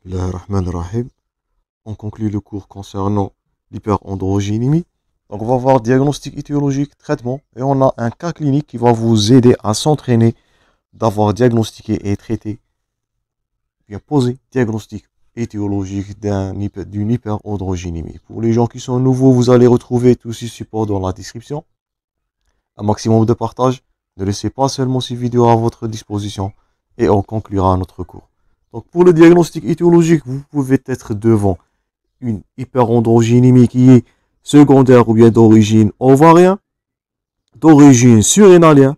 Bismillahirrahmanirrahim. On conclut le cours concernant l'hyperandrogénémie. Donc on va voir diagnostic étiologique, traitement, et on a un cas clinique qui va vous aider à s'entraîner d'avoir diagnostiqué et traité, bien posé diagnostic étiologique d'une hyperandrogénémie. Pour les gens qui sont nouveaux, vous allez retrouver tous ces supports dans la description. Un maximum de partage. Ne laissez pas seulement ces vidéos à votre disposition et on conclura notre cours. Donc pour le diagnostic étiologique, vous pouvez être devant une hyperandrogénémie qui est secondaire ou bien d'origine ovarienne, d'origine surrénalienne,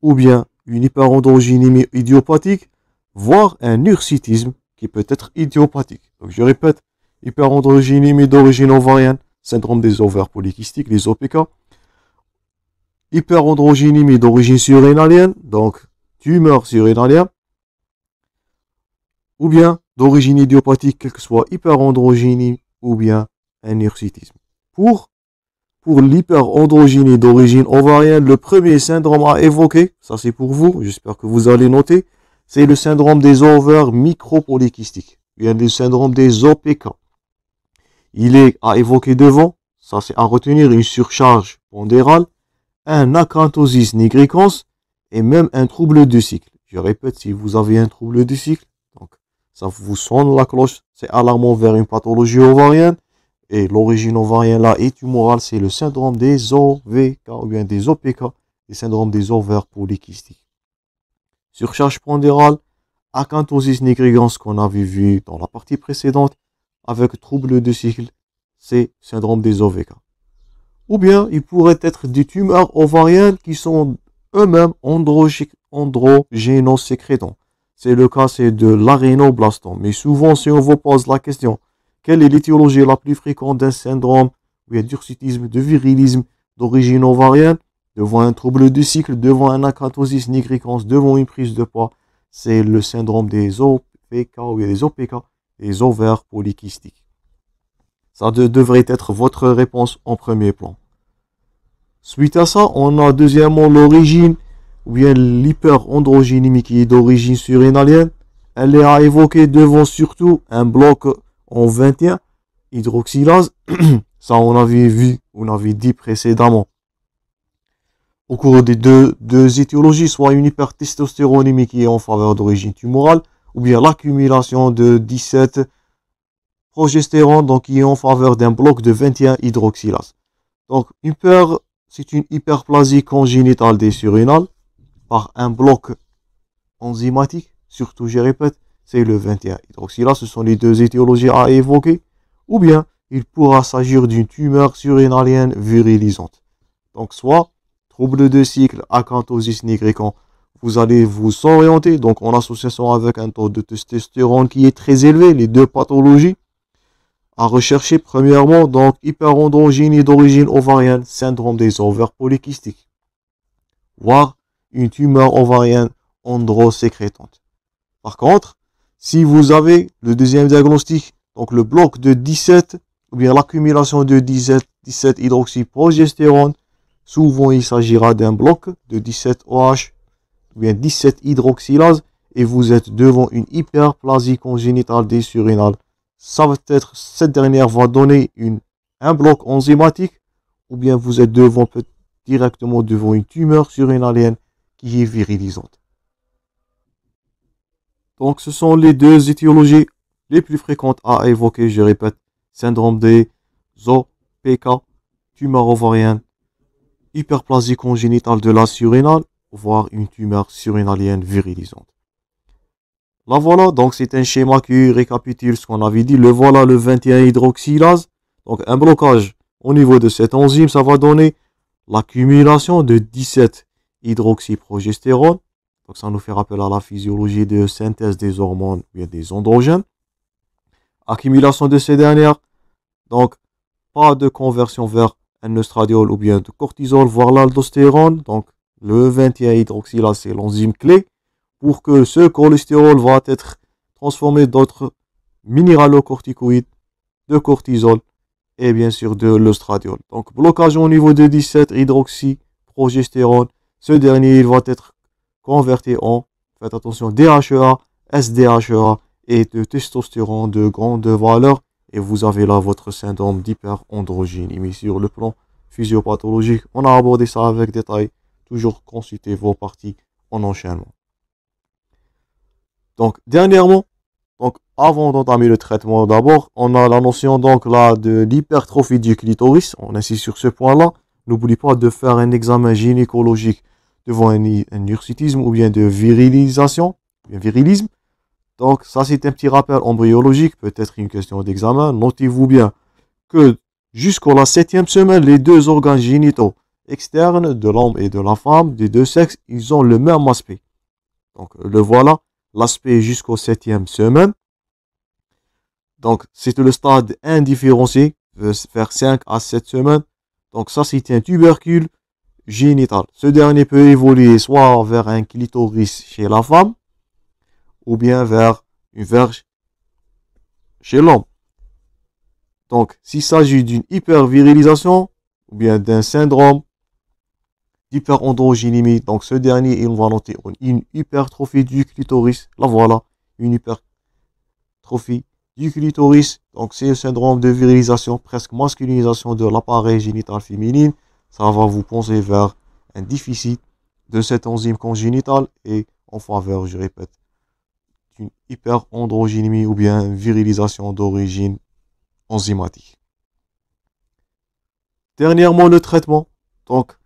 ou bien une hyperandrogénémie idiopathique, voire un hirsutisme qui peut être idiopathique. Donc je répète, hyperandrogénémie d'origine ovarienne, syndrome des ovaires polykystiques, les OPK, hyperandrogénémie d'origine surrénalienne, donc tumeur surrénalienne, ou bien d'origine idiopathique, quelle que soit hyperandrogénie ou bien un hirsutisme. Pour l'hyperandrogénie d'origine ovarienne, le premier syndrome à évoquer, ça c'est pour vous, j'espère que vous allez noter, c'est le syndrome des ovaires micropolykystiques, bien le syndrome des OPK. Il est à évoquer devant, ça c'est à retenir, une surcharge pondérale, un acanthosis nigricans et même un trouble du cycle. Je répète, si vous avez un trouble du cycle, donc ça vous sonne la cloche, c'est alarmant vers une pathologie ovarienne. Et l'origine ovarienne là est tumorale, c'est le syndrome des OVK ou bien des OPK, le syndrome des ovaires polykystiques. Surcharge pondérale, acanthosis nigricans qu'on avait vu dans la partie précédente, avec trouble de cycle, c'est syndrome des OVK. Ou bien il pourrait être des tumeurs ovariennes qui sont eux-mêmes androgénosécrétants. C'est le cas, c'est de l'arénoblastome. Mais souvent, si on vous pose la question, quelle est l'étiologie la plus fréquente d'un syndrome d'hirsutisme, de virilisme d'origine ovarienne, devant un trouble du cycle, devant un acanthosis nigricans, devant une prise de poids, c'est le syndrome des OPK ou des OPK, les ovaires polykystiques. Ça devrait être votre réponse en premier plan. Suite à ça, on a deuxièmement l'origine ou bien l'hyperandrogénémie qui est d'origine surrénalienne. Elle est à évoquer devant surtout un bloc en 21 hydroxylase. Ça, on avait vu, on avait dit précédemment. Au cours des deux étiologies, soit une hypertestostéronémie qui est en faveur d'origine tumorale, ou bien l'accumulation de 17 progestérone, donc qui est en faveur d'un bloc de 21 hydroxylase. Donc, c'est une hyperplasie congénitale des surrénales par un bloc enzymatique, surtout je répète, c'est le 21 hydroxylase, ce sont les deux étiologies à évoquer, ou bien il pourra s'agir d'une tumeur surrénalienne virilisante. Donc soit trouble de cycle, acanthosis nigricans, vous allez vous orienter, donc en association avec un taux de testostérone qui est très élevé, les deux pathologies à rechercher premièrement, donc hyperandrogénie d'origine ovarienne, syndrome des ovaires polykystiques, voire une tumeur ovarienne androsécrétante. Par contre, si vous avez le deuxième diagnostic, donc le bloc de 17, ou bien l'accumulation de 17 hydroxyprogestérone, souvent il s'agira d'un bloc de 17 OH, ou bien 17 hydroxylase, et vous êtes devant une hyperplasie congénitale des surrénales. Ça va être, cette dernière va donner un bloc enzymatique, ou bien vous êtes directement devant une tumeur surrénalienne qui est virilisante. Donc ce sont les deux étiologies les plus fréquentes à évoquer, je répète, syndrome des OPK, tumeur ovarienne, hyperplasie congénitale de la surrénale, voire une tumeur surrénalienne virilisante. Là voilà, donc c'est un schéma qui récapitule ce qu'on avait dit. Le voilà, le 21 hydroxylase. Donc un blocage au niveau de cette enzyme, ça va donner l'accumulation de 17 hydroxyprogestérone. Donc ça nous fait rappel à la physiologie de synthèse des hormones ou des androgènes. Accumulation de ces dernières. Donc pas de conversion vers un estradiol ou bien de cortisol, voire l'aldostérone. Donc le 21 hydroxylase, c'est l'enzyme clé pour que ce cholestérol va être transformé d'autres minéralocorticoïdes, de cortisol et bien sûr de l'estradiol. Donc blocage au niveau de 17 hydroxyprogestérone. Ce dernier, il va être converti en, faites attention, DHEA, SDHEA et de testostérone de grande valeur et vous avez là votre syndrome d'hyperandrogénie. Sur le plan physiopathologique, on a abordé ça avec détail. Toujours consultez vos parties en enchaînement. Donc, dernièrement, donc avant d'entamer le traitement d'abord, on a la notion donc là de l'hypertrophie du clitoris. On insiste sur ce point-là. N'oublie pas de faire un examen gynécologique devant un hirsutisme ou bien de virilisation, virilisme. Donc ça c'est un petit rappel embryologique, peut-être une question d'examen. Notez-vous bien que jusqu'à la 7e semaine, les deux organes génitaux externes de l'homme et de la femme, des deux sexes, ils ont le même aspect. Donc le voilà, l'aspect jusqu'aux 7e semaine. Donc c'est le stade indifférencié, vers 5 à 7 semaines. Donc ça c'est un tubercule génital. Ce dernier peut évoluer soit vers un clitoris chez la femme, ou bien vers une verge chez l'homme. Donc, s'il s'agit d'une hypervirilisation, ou bien d'un syndrome d'hyperandrogénie, donc ce dernier, on va noter une hypertrophie du clitoris. La voilà, une hypertrophie du clitoris. Donc, c'est un syndrome de virilisation, presque masculinisation de l'appareil génital féminin. Ça va vous penser vers un déficit de cette enzyme congénitale et en faveur, je répète, une hyperandrogénie ou bien une virilisation d'origine enzymatique. Dernièrement, le traitement. Donc,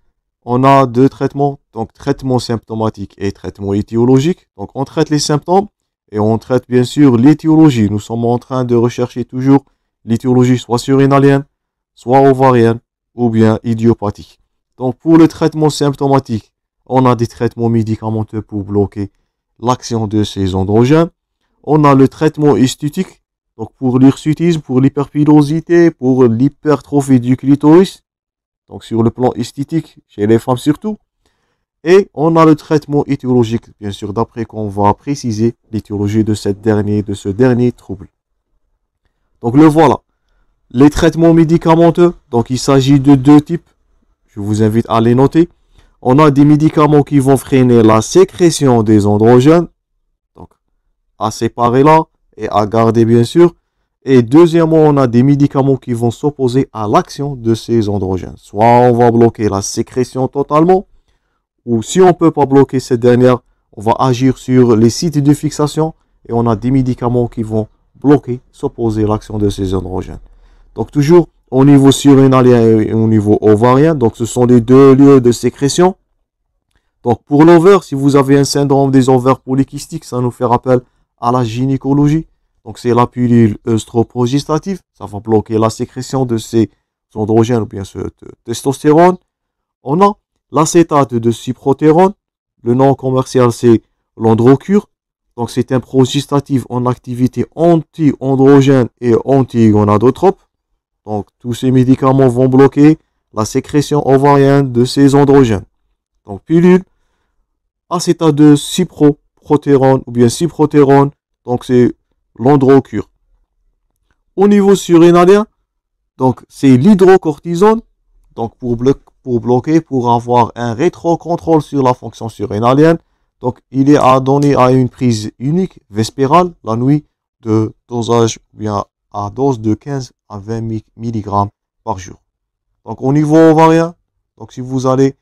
on a deux traitements. Donc, traitement symptomatique et traitement étiologique. Donc, on traite les symptômes et on traite bien sûr l'étiologie. Nous sommes en train de rechercher toujours l'étiologie soit surrénalienne, soit ovarienne ou bien idiopathique. Donc, pour le traitement symptomatique, on a des traitements médicamenteux pour bloquer l'action de ces androgènes. On a le traitement esthétique, donc pour l'hirsutisme, pour l'hyperpilosité, pour l'hypertrophie du clitoris, donc sur le plan esthétique, chez les femmes surtout. Et on a le traitement étiologique, bien sûr, d'après qu'on va préciser l'étiologie de ce dernier trouble. Donc le voilà. Les traitements médicamenteux, donc il s'agit de deux types. Je vous invite à les noter. On a des médicaments qui vont freiner la sécrétion des androgènes, donc à séparer là et à garder bien sûr. Et deuxièmement, on a des médicaments qui vont s'opposer à l'action de ces androgènes. Soit on va bloquer la sécrétion totalement, ou si on ne peut pas bloquer cette dernière, on va agir sur les sites de fixation et on a des médicaments qui vont bloquer, s'opposer à l'action de ces androgènes. Donc toujours au niveau surrénalien et au niveau ovarien. Donc, ce sont les deux lieux de sécrétion. Donc, pour l'ovaire, si vous avez un syndrome des ovaires polykystiques, ça nous fait rappel à la gynécologie. Donc, c'est la pilule œstroprogestative. Ça va bloquer la sécrétion de ces androgènes ou bien ce testostérone. On a l'acétate de cyprotérone. Le nom commercial, c'est l'androcure. Donc, c'est un progestatif en activité anti-androgène et anti-gonadotrope. Donc, tous ces médicaments vont bloquer la sécrétion ovarienne de ces androgènes. Donc, pilule, acétate de cyprotérone ou bien cyprotérone. Donc, c'est l'androcure. Au niveau surrénalien, donc, c'est l'hydrocortisone. Donc, pour bloquer, pour avoir un rétrocontrôle sur la fonction surrénalienne. Donc, il est à donner à une prise unique, vespérale, la nuit, de dosage bien à dose de 15 à 20 mg par jour. Donc, au niveau ovarien, donc si vous allez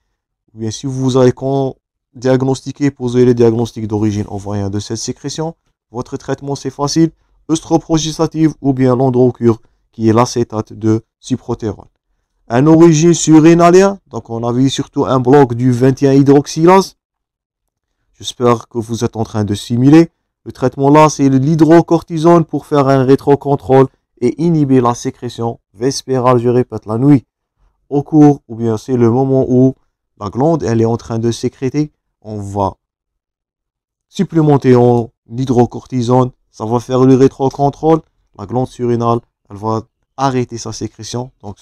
diagnostiquer, poser les diagnostics d'origine ovarienne de cette sécrétion, votre traitement c'est facile, œstroprogestative ou bien l'androcure, qui est l'acétate de cyprotérone. Un origine surrénalien, donc on a vu surtout un bloc du 21 hydroxylase. J'espère que vous êtes en train de simuler. Le traitement là, c'est l'hydrocortisone pour faire un rétrocontrôle et inhiber la sécrétion vespérale, je répète, la nuit. Au cours, ou bien c'est le moment où la glande, elle est en train de sécréter. On va supplémenter en hydrocortisone. Ça va faire le rétrocontrôle. La glande surrénale, elle va arrêter sa sécrétion. Donc,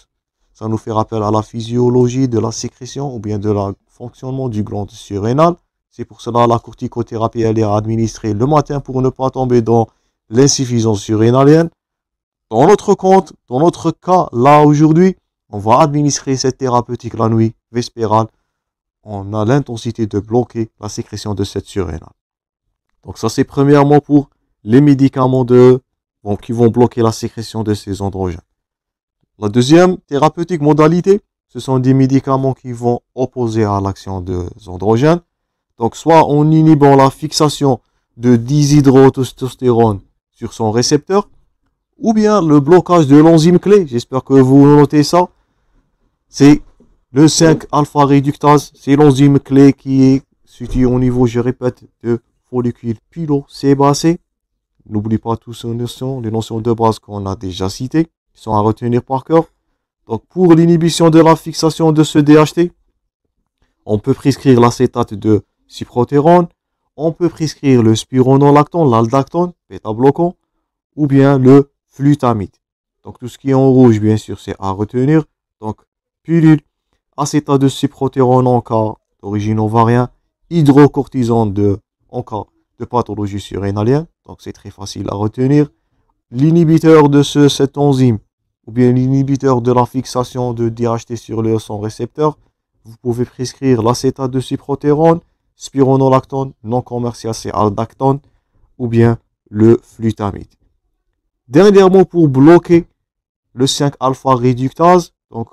ça nous fait rappel à la physiologie de la sécrétion ou bien de la fonctionnement du glande surrénal. C'est pour cela la corticothérapie, elle est administrée le matin pour ne pas tomber dans l'insuffisance surrénalienne. Dans notre cas, là aujourd'hui, on va administrer cette thérapeutique la nuit vespérale. On a l'intensité de bloquer la sécrétion de cette surrénale. Donc ça, c'est premièrement pour les médicaments qui vont bloquer la sécrétion de ces androgènes. La deuxième thérapeutique modalité, ce sont des médicaments qui vont opposer à l'action des androgènes. Donc, soit en inhibant la fixation de dihydrotestostérone sur son récepteur, ou bien le blocage de l'enzyme clé. J'espère que vous notez ça. C'est le 5-alpha réductase. C'est l'enzyme clé qui est située au niveau, je répète, de follicule pilosébacé. N'oublie pas toutes ces notions, les notions de base qu'on a déjà citées, qui sont à retenir par cœur. Donc, pour l'inhibition de la fixation de ce DHT, on peut prescrire l'acétate de cyprotérone, on peut prescrire le spironolactone, l'aldactone, bêta-bloquant, ou bien le flutamide. Donc, tout ce qui est en rouge, bien sûr, c'est à retenir. Donc, pilule, acétate de cyprotérone en cas d'origine ovarienne, hydrocortisone en cas de pathologie surrénalienne. Donc, c'est très facile à retenir. L'inhibiteur de cette enzyme, ou bien l'inhibiteur de la fixation de DHT sur son récepteur, vous pouvez prescrire l'acétate de cyprotérone, spironolactone, non commercial, c'est aldactone, ou bien le flutamide. Dernièrement, pour bloquer le 5-alpha réductase, donc,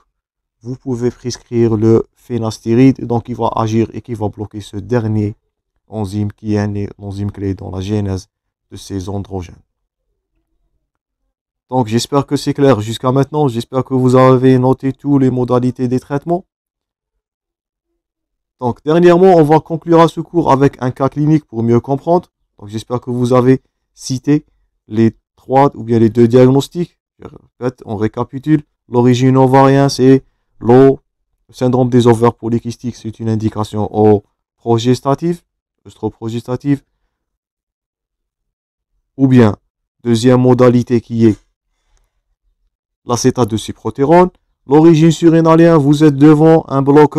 vous pouvez prescrire le phénastéride, donc il va agir et qui va bloquer ce dernier enzyme qui est l'enzyme clé dans la genèse de ces androgènes. Donc, j'espère que c'est clair jusqu'à maintenant. J'espère que vous avez noté toutes les modalités des traitements. Donc, dernièrement, on va conclure à ce cours avec un cas clinique pour mieux comprendre. Donc, j'espère que vous avez cité les 3 ou bien les 2 diagnostics. Je répète, on récapitule. L'origine ovarienne, c'est le syndrome des ovaires polykystiques. C'est une indication progestative, œstroprogestative. Ou bien, deuxième modalité qui est l'acétate de cyprotérone. L'origine surrénalienne, vous êtes devant un bloc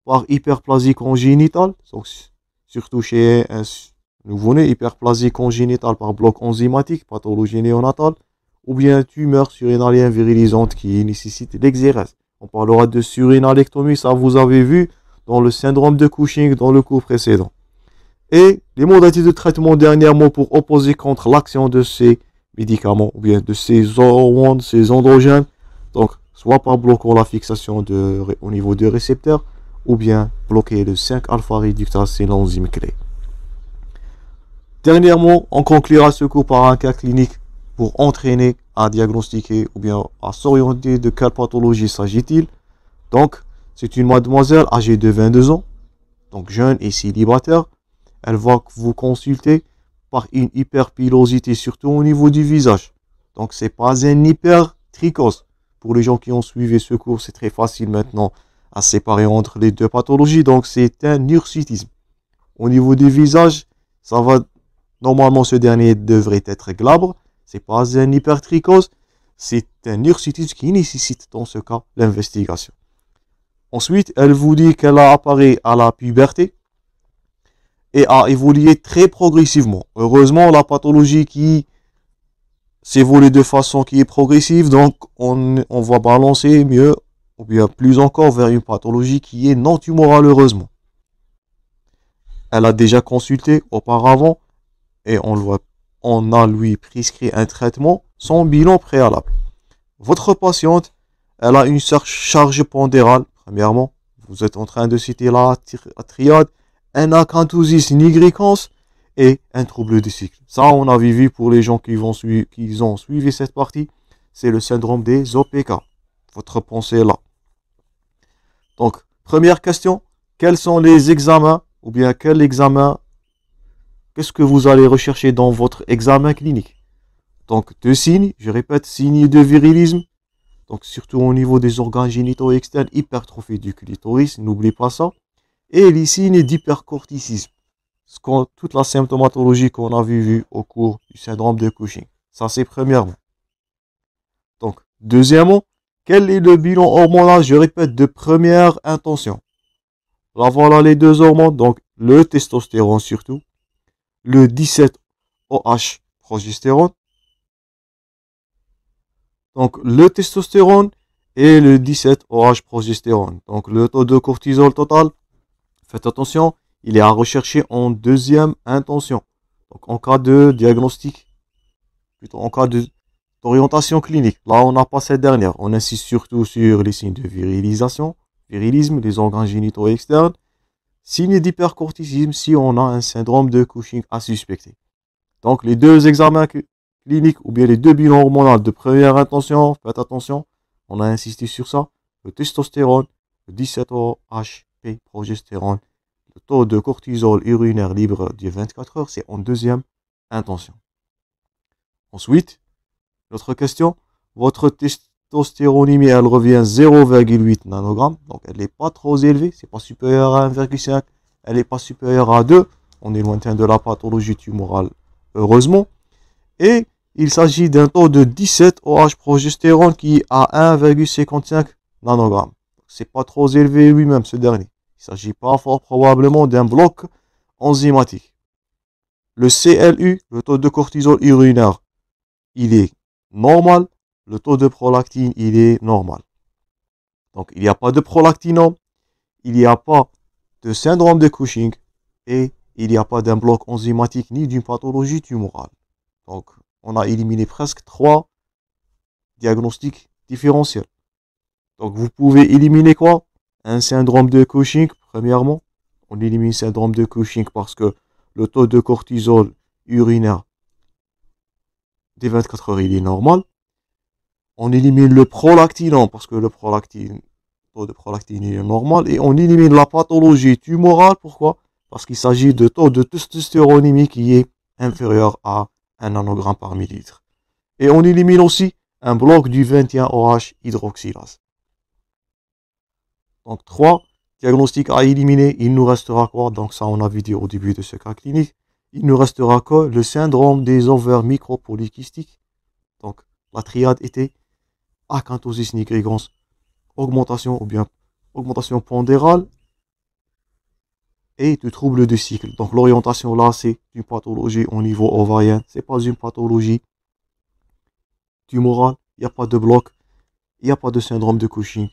par hyperplasie congénitale, donc surtout chez un nouveau-né, hyperplasie congénitale par bloc enzymatique, pathologie néonatale, ou bien tumeur surrénalienne virilisante qui nécessite l'exérèse. On parlera de surrénalectomie, ça vous avez vu dans le syndrome de Cushing dans le cours précédent. Et les modalités de traitement dernièrement pour opposer contre l'action de ces médicaments, ou bien de ces hormones, ces androgènes, donc soit par bloquant la fixation au niveau du récepteur, ou bien bloquer le 5-alpha réductase, c'est l'enzyme clé. Dernièrement, on conclura ce cours par un cas clinique pour entraîner à diagnostiquer ou bien à s'orienter de quelle pathologie s'agit-il. Donc, c'est une mademoiselle âgée de 22 ans, donc jeune et célibataire. Elle va vous consulter par une hyperpilosité, surtout au niveau du visage. Donc, c'est pas un hypertrichose. Pour les gens qui ont suivi ce cours, c'est très facile maintenant à séparer entre les 2 pathologies. Donc, c'est un hirsutisme. Au niveau du visage, ça va, normalement, ce dernier devrait être glabre. C'est pas un hypertrichose. C'est un hirsutisme qui nécessite, dans ce cas, l'investigation. Ensuite, elle vous dit qu'elle a apparu à la puberté et a évolué très progressivement. Heureusement, la pathologie qui s'évolue de façon qui est progressive, donc on va balancer mieux, ou bien plus encore, vers une pathologie qui est non tumorale, heureusement. Elle a déjà consulté auparavant et on a lui prescrit un traitement sans bilan préalable. Votre patiente, elle a une charge pondérale, premièrement. Vous êtes en train de citer la triade, un acanthosis nigricans et un trouble du cycle. Ça, on avait vu pour les gens qui ont suivi cette partie, c'est le syndrome des OPK. Votre pensée est là. Donc, première question, quels sont les examens, ou bien quel examen, qu'est-ce que vous allez rechercher dans votre examen clinique? Donc, 2 signes, je répète, signes de virilisme, donc surtout au niveau des organes génitaux externes, hypertrophie du clitoris, n'oubliez pas ça, et les signes d'hypercorticisme, toute la symptomatologie qu'on a vu au cours du syndrome de Cushing. Ça, c'est premièrement. Donc, deuxièmement, quel est le bilan hormonal, je répète, de première intention? Là, voilà les 2 hormones, donc le testostérone surtout, le 17-OH progestérone, donc le testostérone et le 17-OH progestérone. Donc le taux de cortisol total, faites attention, il est à rechercher en deuxième intention. Donc en cas de diagnostic plutôt en cas d'orientation clinique. Là, on n'a pas cette dernière. On insiste surtout sur les signes de virilisme, les organes génitaux externes, signes d'hypercortisisme si on a un syndrome de Cushing à suspecter. Donc, les deux examens cliniques ou bien les deux bilans hormonaux de première intention, faites attention, on a insisté sur ça. Le testostérone, le 17-OHP progestérone, le taux de cortisol urinaire libre de 24 heures, c'est en deuxième intention. Ensuite, notre question, votre testostéronémie, elle revient 0,8 nanogrammes, donc elle n'est pas trop élevée, c'est pas supérieur à 1,5, elle n'est pas supérieure à 2, on est lointain de la pathologie tumorale, heureusement, et il s'agit d'un taux de 17 OH progestérone qui est à 1,55 nanogrammes. C'est pas trop élevé lui-même, ce dernier. Il s'agit pas fort probablement d'un bloc enzymatique. Le CLU, le taux de cortisol urinaire, il est normal. Le taux de prolactine, il est normal. Donc, il n'y a pas de prolactinome, il n'y a pas de syndrome de Cushing et il n'y a pas d'un bloc enzymatique ni d'une pathologie tumorale. Donc, on a éliminé presque 3 diagnostics différentiels. Donc, vous pouvez éliminer quoi? Un syndrome de Cushing, premièrement. On élimine le syndrome de Cushing parce que le taux de cortisol urinaire des 24 heures, il est normal. On élimine le prolactinome parce que le taux de prolactine il est normal. Et on élimine la pathologie tumorale. Pourquoi? Parce qu'il s'agit de taux de testostéronémie qui est inférieur à 1 nanogramme par millilitre. Et on élimine aussi un bloc du 21-OH hydroxylase. Donc 3 diagnostics à éliminer. Il nous restera quoi? Donc ça on a vu au début de ce cas clinique. Il ne restera que le syndrome des ovaires micropolykystiques. Donc la triade était acanthosis nigricans, augmentation ou bien augmentation pondérale et de troubles de cycle. Donc l'orientation là, c'est une pathologie au niveau ovarien. C'est pas une pathologie tumorale. Il n'y a pas de bloc. Il n'y a pas de syndrome de Cushing.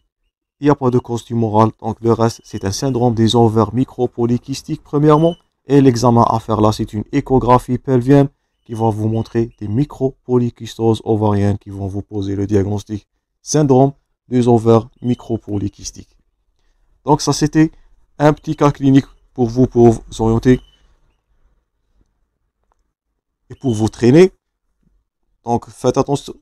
Il n'y a pas de cause tumorale. Donc le reste, c'est un syndrome des ovaires micropolykystiques premièrement. Et l'examen à faire là, c'est une échographie pelvienne qui va vous montrer des micropolykystoses ovariennes qui vont vous poser le diagnostic syndrome des ovaires micropolykystiques. Donc ça, c'était un petit cas clinique pour vous orienter et pour vous traîner. Donc faites attention,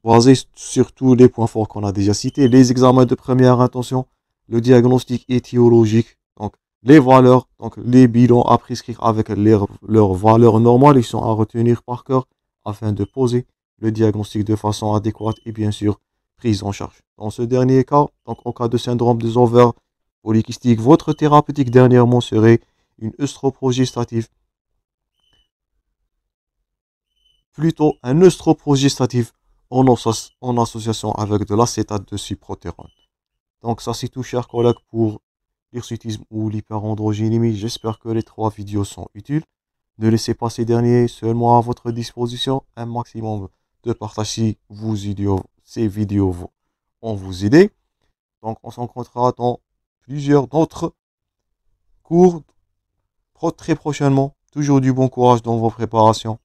basé sur tous les points forts qu'on a déjà cités, les examens de première intention, le diagnostic étiologique, donc les valeurs, donc les bilans à prescrire avec leurs valeurs normales, ils sont à retenir par cœur afin de poser le diagnostic de façon adéquate et bien sûr prise en charge. Dans ce dernier cas, donc en cas de syndrome des ovaires polykystiques, votre thérapeutique dernièrement serait une œstroprogestative, plutôt un œstroprogestatif en association avec de l'acétate de cyprotérone. Donc ça c'est tout, chers collègues, pour l'hirsutisme ou l'hyperandrogénémie. J'espère que les 3 vidéos sont utiles. Ne laissez pas ces derniers seulement à votre disposition. Un maximum de partage si ces vidéos vont vous aider. Donc on se rencontrera dans plusieurs d'autres cours très prochainement. Toujours du bon courage dans vos préparations.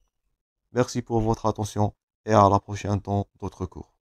Merci pour votre attention et à la prochaine dans d'autres cours.